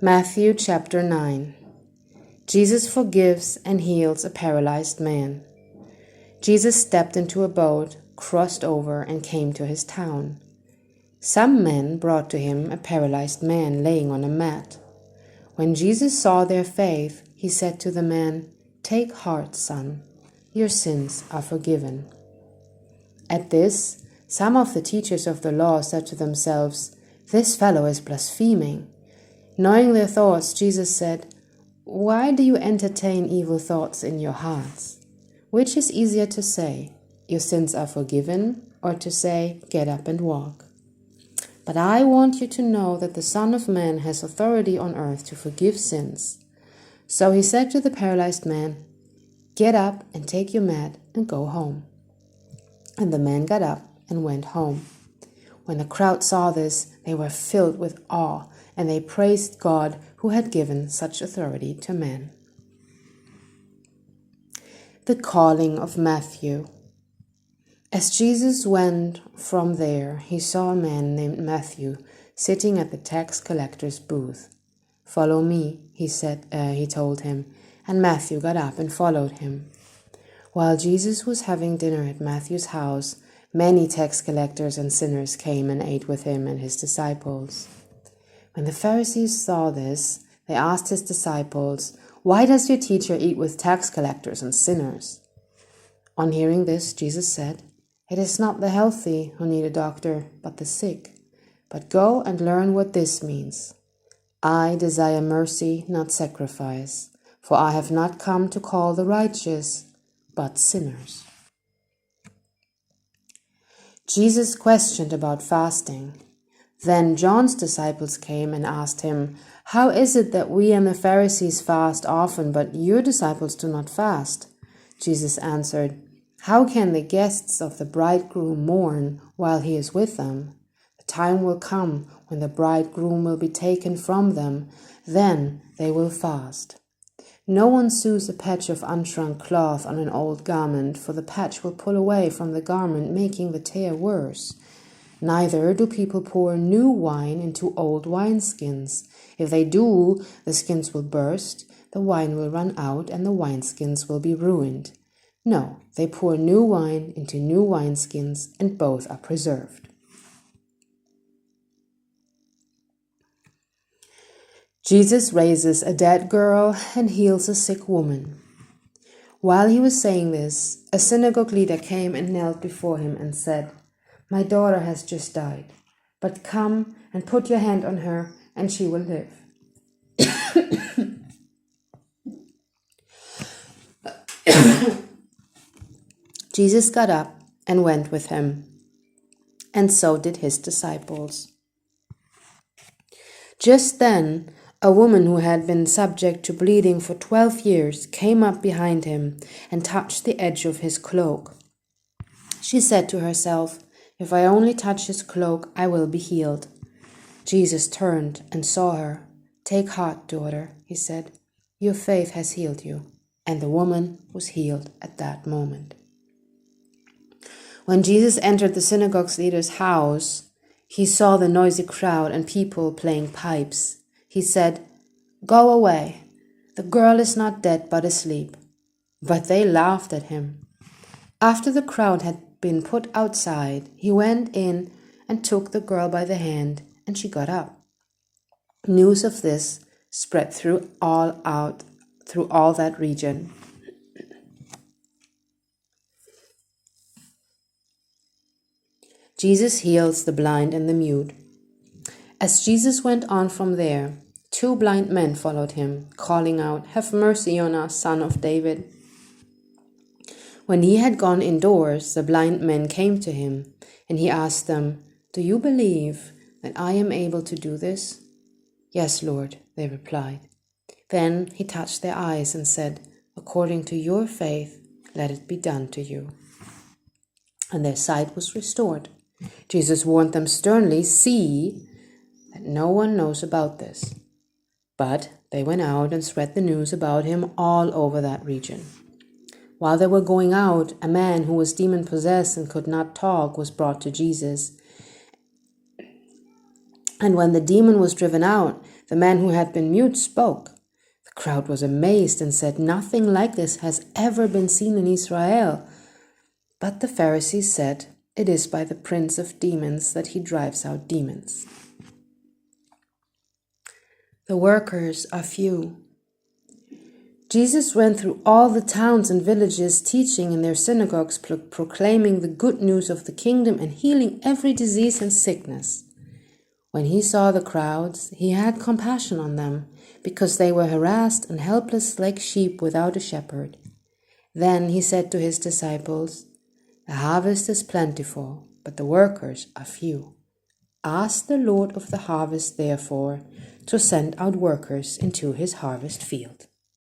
Matthew chapter 9. Jesus forgives and heals a paralyzed man. Jesus stepped into a boat, crossed over, and came to his town. Some men brought to him a paralyzed man laying on a mat. When Jesus saw their faith, he said to the man, "Take heart, son, your sins are forgiven." At this, some of the teachers of the law said to themselves, "This fellow is blaspheming." Knowing their thoughts, Jesus said, "Why do you entertain evil thoughts in your hearts? Which is easier to say, 'Your sins are forgiven,' or to say, 'Get up and walk'? But I want you to know that the Son of Man has authority on earth to forgive sins." So he said to the paralyzed man, "Get up and take your mat and go home." And the man got up and went home. When the crowd saw this, they were filled with awe, and they praised God who had given such authority to men. The calling of Matthew. As Jesus went from there, he saw a man named Matthew sitting at the tax collector's booth. "Follow me," he told him, and Matthew got up and followed him. While Jesus was having dinner at Matthew's house, many tax collectors and sinners came and ate with him and his disciples. When the Pharisees saw this, they asked his disciples, "Why does your teacher eat with tax collectors and sinners?" On hearing this, Jesus said, "It is not the healthy who need a doctor, but the sick. But go and learn what this means. I desire mercy, not sacrifice, for I have not come to call the righteous, but sinners." Jesus questioned about fasting. Then John's disciples came and asked him, "How is it that we and the Pharisees fast often, but your disciples do not fast?" Jesus answered, "How can the guests of the bridegroom mourn while he is with them? The time will come when the bridegroom will be taken from them, then they will fast. No one sews a patch of unshrunk cloth on an old garment, for the patch will pull away from the garment, making the tear worse. Neither do people pour new wine into old wineskins. If they do, the skins will burst, the wine will run out, and the wineskins will be ruined. No, they pour new wine into new wineskins, and both are preserved." Jesus raises a dead girl and heals a sick woman. While he was saying this, a synagogue leader came and knelt before him and said, "My daughter has just died, but come and put your hand on her, and she will live." Jesus got up and went with him, and so did his disciples. Just then, a woman who had been subject to bleeding for 12 years came up behind him and touched the edge of his cloak. She said to herself, "If I only touch his cloak, I will be healed." Jesus turned and saw her. "Take heart, daughter," he said. "Your faith has healed you." And the woman was healed at that moment. When Jesus entered the synagogue leader's house, he saw the noisy crowd and people playing pipes. He said, "Go away. The girl is not dead but asleep." But they laughed at him. After the crowd had been put outside, he went in and took the girl by the hand, and she got up. News of this spread through all that region. Jesus heals the blind and the mute. As Jesus went on from there, 2 blind men followed him, calling out, "Have mercy on us, Son of David." When he had gone indoors, the blind men came to him, and he asked them, "Do you believe that I am able to do this?" "Yes, Lord," they replied. Then he touched their eyes and said, "According to your faith, let it be done to you." And their sight was restored. Jesus warned them sternly, "See that no one knows about this." But they went out and spread the news about him all over that region. While they were going out, a man who was demon-possessed and could not talk was brought to Jesus. And when the demon was driven out, The man who had been mute spoke. The crowd was amazed and said, "Nothing like this has ever been seen in Israel." But the Pharisees said, "It is by the prince of demons that he drives out demons." The workers are few. Jesus went through all the towns and villages, teaching in their synagogues, proclaiming the good news of the kingdom and healing every disease and sickness. When he saw the crowds, he had compassion on them, because they were harassed and helpless like sheep without a shepherd. Then he said to his disciples, "The harvest is plentiful, but the workers are few. Ask the Lord of the harvest, therefore, to send out workers into his harvest field."